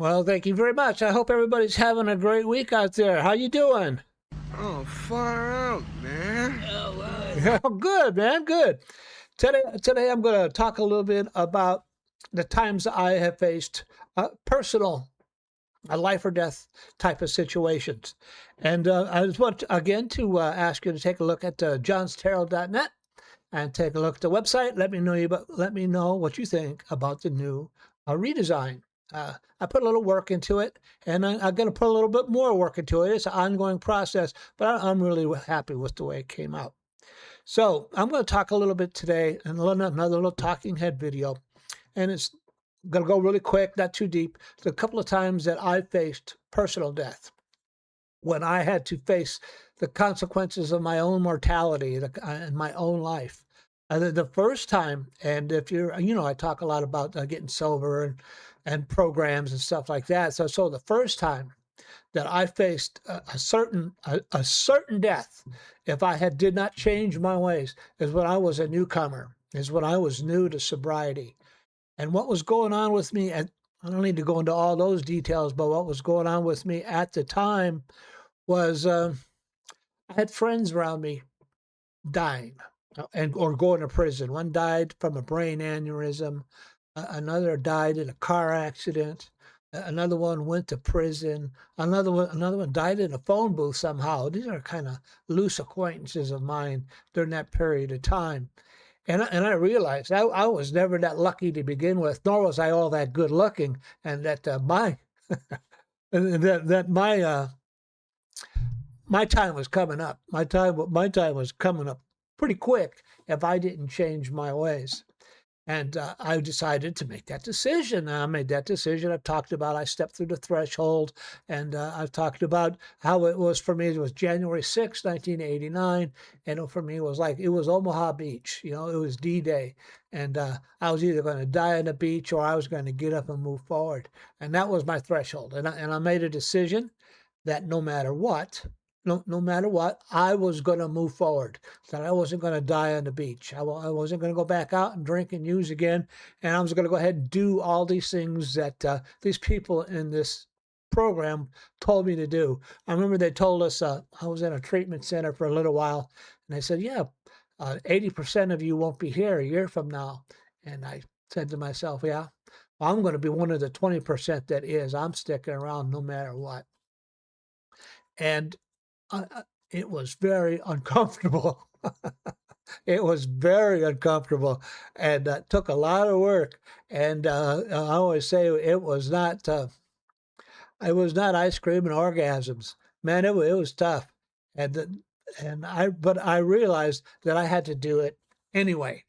Well, thank you very much. I hope everybody's having a great week out there. How you doing? Oh, far out, man. Yeah, good, man. Good. Today I'm going to talk a little bit about the times I have faced personal, a life or death type of situations. And I just want again to ask you to take a look at JohnsTarot.net and take a look at the website. Let me know what you think about the new redesign. I put a little work into it, and I'm going to put a little bit more work into it. It's an ongoing process, but I'm really happy with the way it came out. So I'm going to talk a little bit today, and another little talking head video, and it's going to go really quick, not too deep. It's a couple of times that I faced personal death when I had to face the consequences of my own mortality in my own life. The first time, and if you're, I talk a lot about getting sober and programs and stuff like that. So the first time that I faced a certain death, if did not change my ways, is when I was a newcomer, is when I was new to sobriety, and what was going on with me. I don't need to go into all those details, but what was going on with me at the time was I had friends around me dying or going to prison. One died from a brain aneurysm. Another died in a car accident. Another one went to prison. Another one died in a phone booth somehow. These are kind of loose acquaintances of mine during that period of time. And I realized I was never that lucky to begin with, nor was I all that good looking, and that my time was coming up. My time was coming up pretty quick if I didn't change my ways. And I decided to make that decision. I made that decision. I've talked about I stepped through the threshold, and I've talked about how it was for me. It was January 6th, 1989, and for me, it was Omaha Beach. It was D-Day, and I was either going to die on the beach or I was going to get up and move forward. And that was my threshold. And I made a decision that no matter what, I was going to move forward. That I wasn't going to die on the beach. I wasn't going to go back out and drink and use again. And I was going to go ahead and do all these things that these people in this program told me to do. I remember they told us, I was in a treatment center for a little while, and they said, yeah, 80% of you won't be here a year from now. And I said to myself, yeah, well, I'm going to be one of the 20% that is. I'm sticking around no matter what. And it was very uncomfortable. It was very uncomfortable, and took a lot of work. And I always say it was not ice cream and orgasms. Man, it was tough. And but I realized that I had to do it anyway.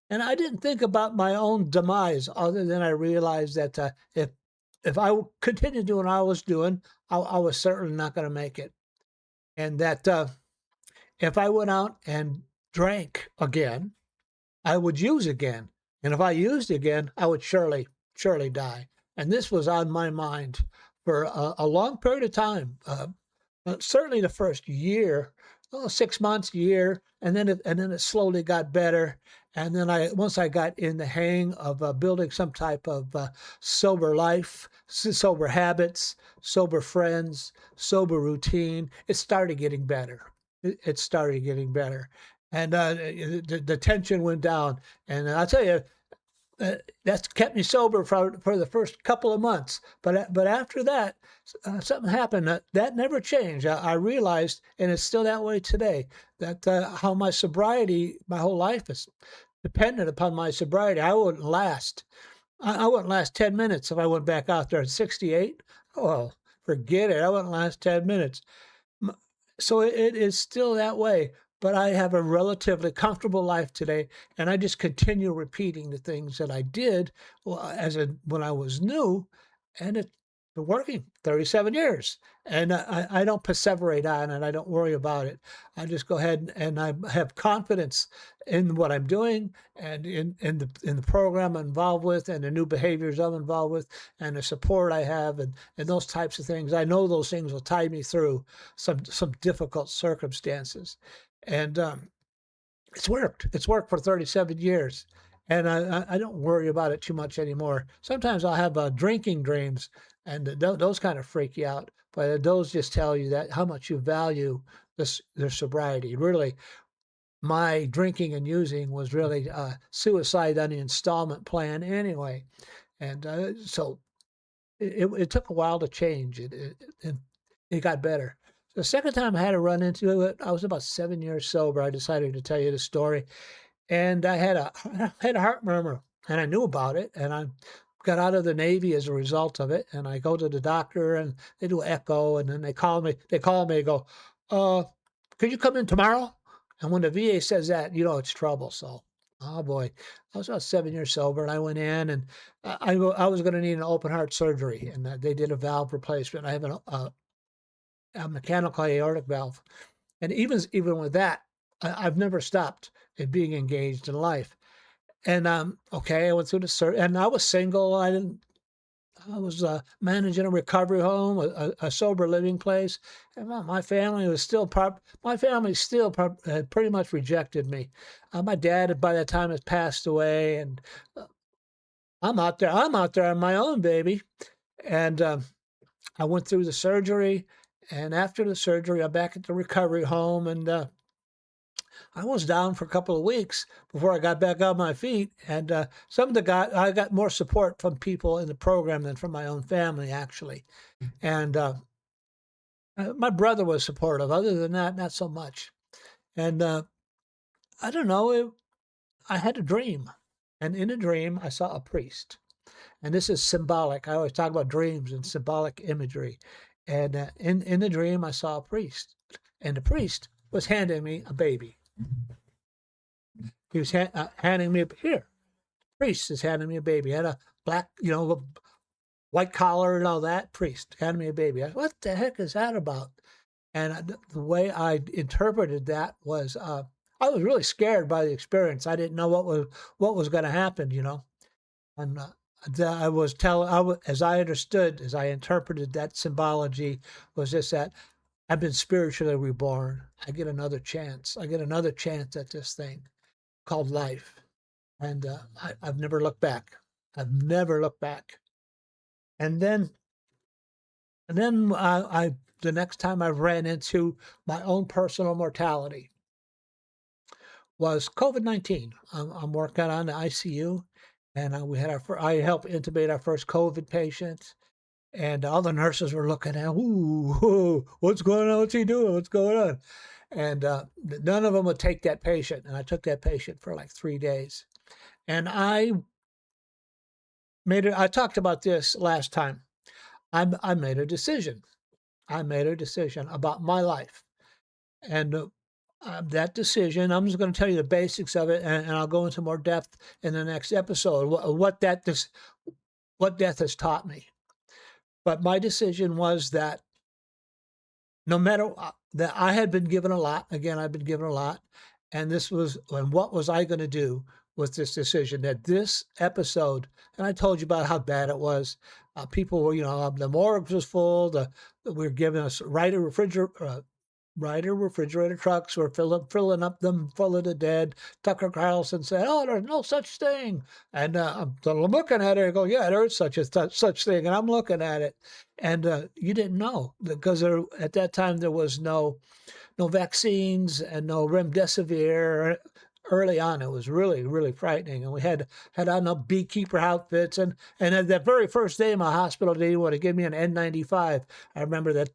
And I didn't think about my own demise, other than I realized that if I continued doing what I was doing, I was certainly not going to make it. And that if I went out and drank again, I would use again. And if I used again, I would surely die. And this was on my mind for a long period of time. Certainly the first year, 6 months, year, and then it slowly got better. And then once I got in the hang of building some type of sober life, sober habits, sober friends, sober routine, it started getting better. It started getting better, and the tension went down. And I'll tell you, that's kept me sober for the first couple of months. But after that, something happened that never changed. I realized, and it's still that way today, that how my sobriety, my whole life is dependent upon my sobriety. I wouldn't last. I wouldn't last 10 minutes if I went back out there at 68. Oh, forget it. I wouldn't last 10 minutes. So it is still that way, but I have a relatively comfortable life today, and I just continue repeating the things that I did when I was new, and it's been working 37 years. And I don't perseverate on it. I don't worry about it. I just go ahead and I have confidence in what I'm doing, and in the program I'm involved with, and the new behaviors I'm involved with, and the support I have, and those types of things. I know those things will tide me through some difficult circumstances. And it's worked. It's worked for 37 years. And I don't worry about it too much anymore. Sometimes I'll have drinking dreams, and those kind of freak you out. But those just tell you that how much you value their sobriety. Really, my drinking and using was really suicide on the installment plan anyway, and so it took a while to change. It got better. The second time I had to run into it, I was about 7 years sober. I decided to tell you the story, and I had a heart murmur, and I knew about it, and I got out of the Navy as a result of it. And I go to the doctor, and they do echo, and then they call me. They call me and go, uh, "Could you come in tomorrow?" And when the VA says that, you know it's trouble. So, oh boy, I was about 7 years sober, and I went in, and I was going to need an open heart surgery, and they did a valve replacement. I have a mechanical aortic valve, and even with that, I've never stopped it being engaged in life. And okay, I went through the surgery, and I was single. I didn't. I was managing a recovery home, a sober living place, and my family was still my family still had pretty much rejected me. My dad, by that time, has passed away, and I'm out there. I'm out there on my own, baby. And I went through the surgery, and after the surgery, I'm back at the recovery home, and I was down for a couple of weeks before I got back on my feet. And some of the guys, I got more support from people in the program than from my own family, actually. And my brother was supportive. Other than that, not so much. And I don't know. I had a dream, and in a dream, I saw a priest. And this is symbolic. I always talk about dreams and symbolic imagery. And in the dream, I saw a priest, and the priest was handing me a baby. He was handing me here. Priest is handing me a baby. He had a black, white collar and all that. Priest handing me a baby. I said, what the heck is that about? And the way I interpreted that was, I was really scared by the experience. I didn't know what was going to happen, And as I understood, as I interpreted that symbology, was just that I've been spiritually reborn. I get another chance. I get another chance at this thing called life. And I've never looked back. I've never looked back. And then, I the next time I ran into my own personal mortality was COVID-19. I'm working on the ICU, and I helped intubate our first COVID patient, and all the nurses were looking at, ooh, what's going on? What's he doing? What's going on? And none of them would take that patient, and I took that patient for like 3 days. And I talked about this last time. I made a decision. I made a decision about my life. And that decision, I'm just going to tell you the basics of it, and I'll go into more depth in the next episode, what death has taught me. But my decision was that no matter that I had been given a lot, again, I've been given a lot, and what was I going to do with this decision? That this episode, and I told you about how bad it was. People were, the morgue was full. We were giving us Ryder refrigerator trucks were filling up them full of the dead. Tucker Carlson said, "Oh, there's no such thing." And I'm looking at it and go, "Yeah, there is such thing." And I'm looking at it, and you didn't know because at that time there was no vaccines and no remdesivir. Early on, it was really, really frightening, and we had on the beekeeper outfits. And at that very first day in my hospital, they didn't want to give me an N95. I remember that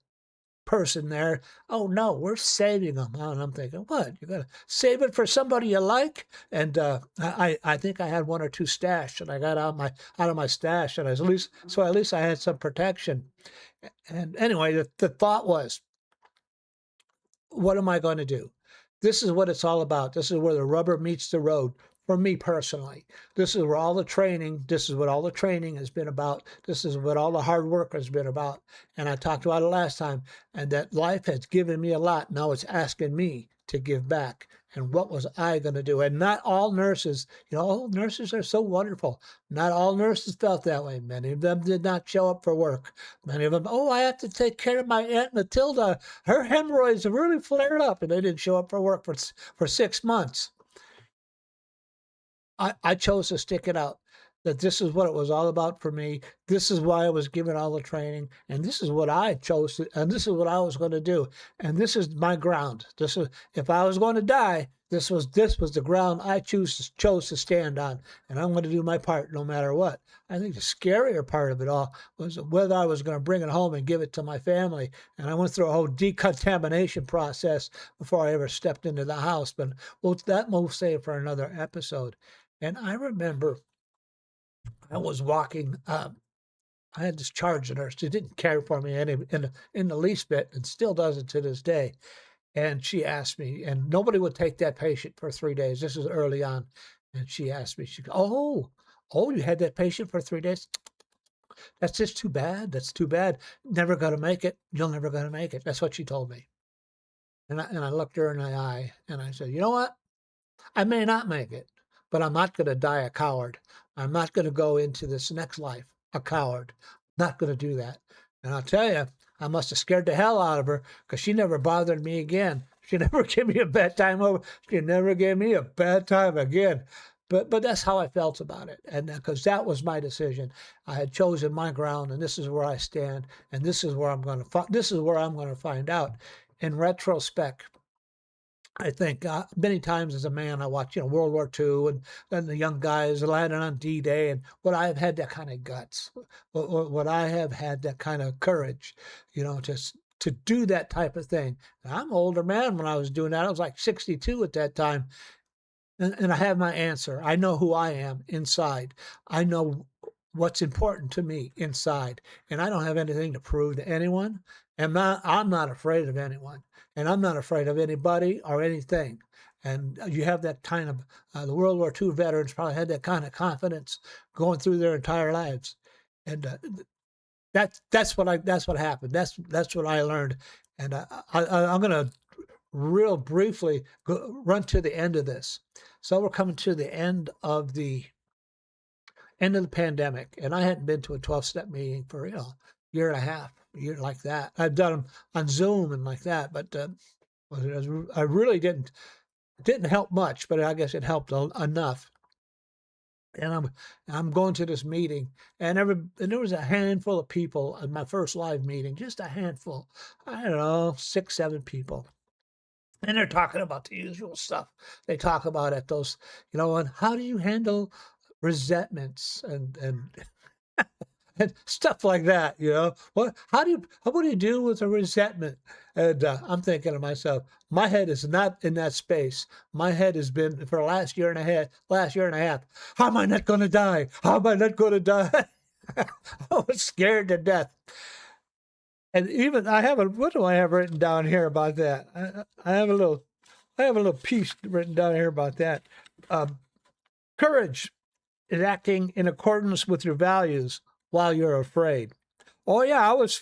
person there. Oh no, we're saving them. And I'm thinking, what? You're gonna save it for somebody you like? And I think I had one or two stashed, and I got out of my stash, and at least I had some protection. And anyway, the thought was, what am I going to do? This is what it's all about. This is where the rubber meets the road. For me personally, this is what all the training has been about. This is what all the hard work has been about. And I talked about it last time, and that life has given me a lot. Now it's asking me to give back. And what was I going to do? And not all nurses, nurses are so wonderful. Not all nurses felt that way. Many of them did not show up for work. Many of them, I have to take care of my Aunt Matilda. Her hemorrhoids have really flared up, and they didn't show up for work for 6 months. I chose to stick it out. that this is what it was all about for me. This is why I was given all the training, and this is what I chose, and this is what I was going to do, and this is my ground. This is if I was going to die, this was the ground I chose to stand on, and I'm going to do my part no matter what. I think the scarier part of it all was whether I was going to bring it home and give it to my family, and I went through a whole decontamination process before I ever stepped into the house. But that we'll save for another episode. And I remember I was walking. I had this charge nurse who didn't care for me in the least bit, and still doesn't to this day. And she asked me, and nobody would take that patient for 3 days. This is early on, and she asked me, "Oh, you had that patient for 3 days? That's just too bad. That's too bad. Never gonna make it. You're never gonna make it." That's what she told me. And I looked her in the eye, and I said, "You know what? I may not make it, but I'm not going to die a coward. I'm not going to go into this next life a coward. Not going to do that." And I'll tell you, I must have scared the hell out of her because she never bothered me again. She never gave me a bad time over. She never gave me a bad time again. But that's how I felt about it, and because that was my decision, I had chosen my ground, and this is where I stand, and this is where I'm going to. This is where I'm going to find out. In retrospect, I think many times as a man, I watch, World War II and then the young guys landing on D-Day, and would I have had that kind of guts? Would I have had that kind of courage, to do that type of thing? And I'm an older man when I was doing that. I was like 62 at that time. And I have my answer. I know who I am inside. I know what's important to me inside. And I don't have anything to prove to anyone. And I'm not afraid of anyone. And I'm not afraid of anybody or anything. And you have that kind of, the World War II veterans probably had that kind of confidence going through their entire lives. And that's what happened. That's what I learned. And I'm going to real briefly run to the end of this. So we're coming to the end of the pandemic, and I hadn't been to a 12-step meeting for year and a half, a year like that. I've done them on Zoom and like that, but I really didn't help much, but I guess it helped enough. And I'm going to this meeting, and there was a handful of people at my first live meeting, just a handful. I don't know, 6, 7 people. And they're talking about the usual stuff they talk about at those, and how do you handle resentments and and stuff like that, What do you do with a resentment? And I'm thinking to myself, my head is not in that space. My head has been for the last year and a half. How am I not going to die? How am I not going to die? I was scared to death. And even what do I have written down here about that? I have a little piece written down here about that. Courage is acting in accordance with your values while you're afraid. Oh yeah, I was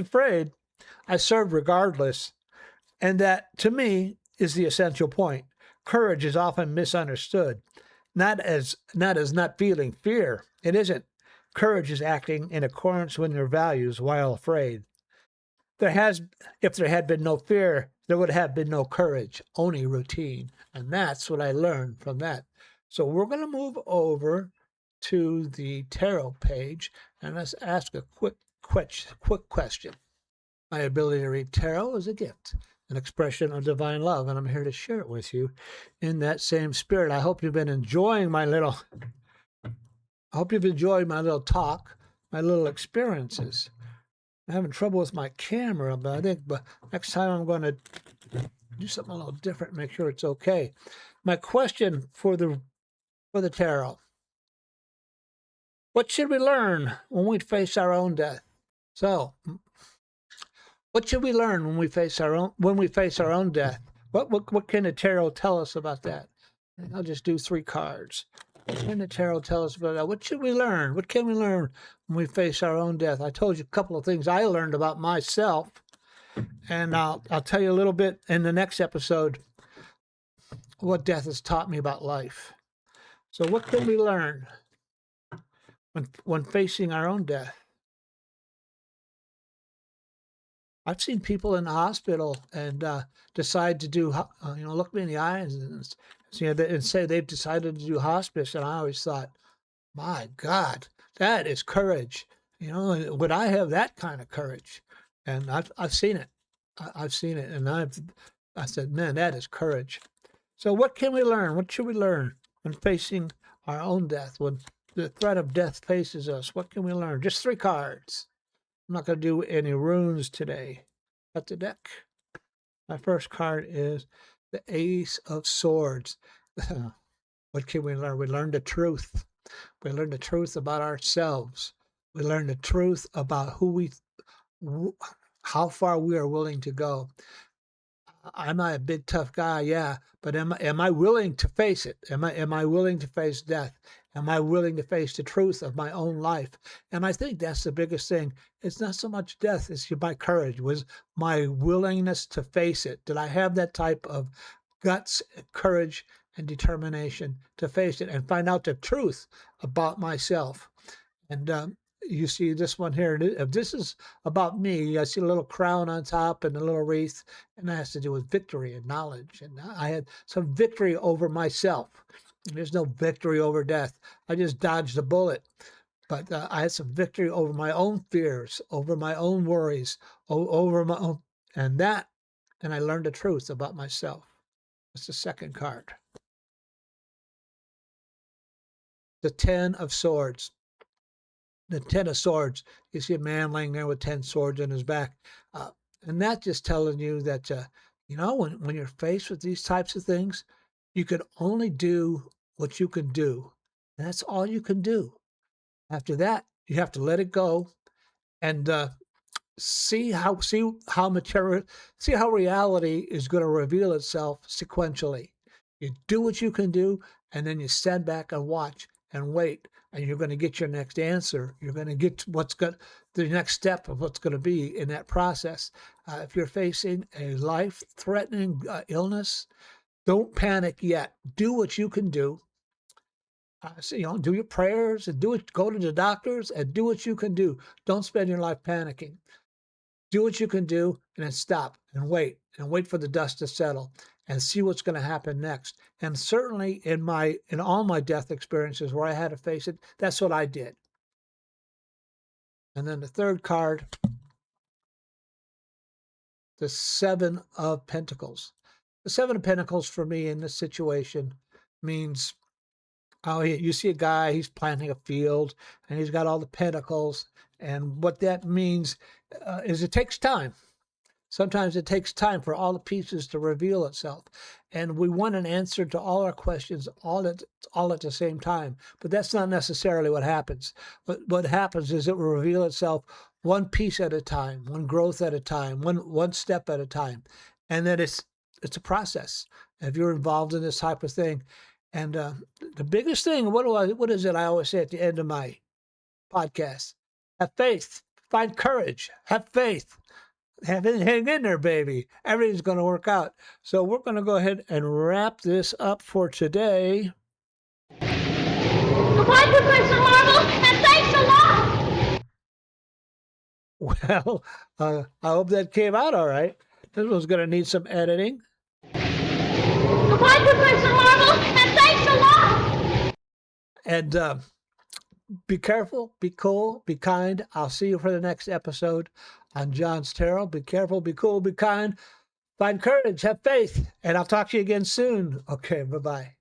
afraid. I served regardless. And that to me is the essential point. Courage is often misunderstood, not as not feeling fear. It isn't. Courage is acting in accordance with your values while afraid. If there had been no fear, there would have been no courage, only routine. And that's what I learned from that. So we're going to move over to the tarot page, and let's ask a quick question. My ability to read tarot is a gift, an expression of divine love, and I'm here to share it with you in that same spirit. I hope you've been enjoying my little talk, my little experiences. I'm having trouble with my camera, but I think next time I'm going to do something a little different, make sure it's okay. My question for the tarot: what should we learn when we face our own death? So, what should we learn when we face our own death? What can the tarot tell us about that? I'll just do 3 cards. What can the tarot tell us about that? What should we learn? What can we learn when we face our own death? I told you a couple of things I learned about myself, and I'll tell you a little bit in the next episode what death has taught me about life. So what can we learn when facing our own death? I've seen people in the hospital and decide to do, look me in the eyes and say they've decided to do hospice. And I always thought, My God, that is courage. You know, when I have that kind of courage, and I've seen it, I've seen it, and I said, man, that is courage. So what can we learn? What should we learn when facing our own death? When the threat of death faces us, what can we learn? Just 3 cards. I'm not going to do any runes today. Cut the deck. My first card is the Ace of Swords. What can we learn? We learn the truth. We learn the truth about ourselves. We learn the truth about how far we are willing to go. Am I a big tough guy? Yeah, but am I willing to face it? Am I willing to face death? Am I willing to face the truth of my own life? And I think that's the biggest thing. It's not so much death; it's my courage. Was my willingness to face it? Did I have that type of guts, courage, and determination to face it and find out the truth about myself? And you see this one here. If this is about me, I see a little crown on top and a little wreath, and that has to do with victory and knowledge. And I had some victory over myself. There's no victory over death. I just dodged a bullet. But I had some victory over my own fears, over my own worries, over my own, and I learned the truth about myself. That's the second card. The Ten of Swords. The Ten of Swords. You see a man laying there with 10 swords in his back. And that's just telling you that, when you're faced with these types of things, you can only do what you can do. And that's all you can do. After that, you have to let it go and see how material, see how reality is going to reveal itself sequentially. You do what you can do, and then you stand back and watch and wait, and you're going to get your next answer. You're going to get the next step of what's going to be in that process. If you're facing a life-threatening illness, don't panic yet. Do what you can do. Do your prayers and go to the doctors and do what you can do. Don't spend your life panicking. Do what you can do and then stop and wait for the dust to settle and see what's going to happen next. And certainly in all my death experiences where I had to face it, that's what I did. And then the third card, the Seven of Pentacles. The Seven of Pentacles for me in this situation means, you see a guy, he's planting a field and he's got all the pentacles. And what that means is it takes time. Sometimes it takes time for all the pieces to reveal itself. And we want an answer to all our questions all at the same time. But that's not necessarily what happens. What happens is it will reveal itself one piece at a time, one growth at a time, one step at a time. And then it's a process if you're involved in this type of thing. And the biggest thing, what is it I always say at the end of my podcast? Have faith, find courage, have faith. Hang in there, baby. Everything's going to work out. So we're going to go ahead and wrap this up for today. Goodbye, Professor Marvel, and thanks a lot. Well, I hope that came out all right. This one's going to need some editing. Goodbye, Professor Marvel, and thanks a lot. And be careful, be cool, be kind. I'll see you for the next episode on John's Tarot. Be careful, be cool, be kind. Find courage, have faith, and I'll talk to you again soon. Okay, bye-bye.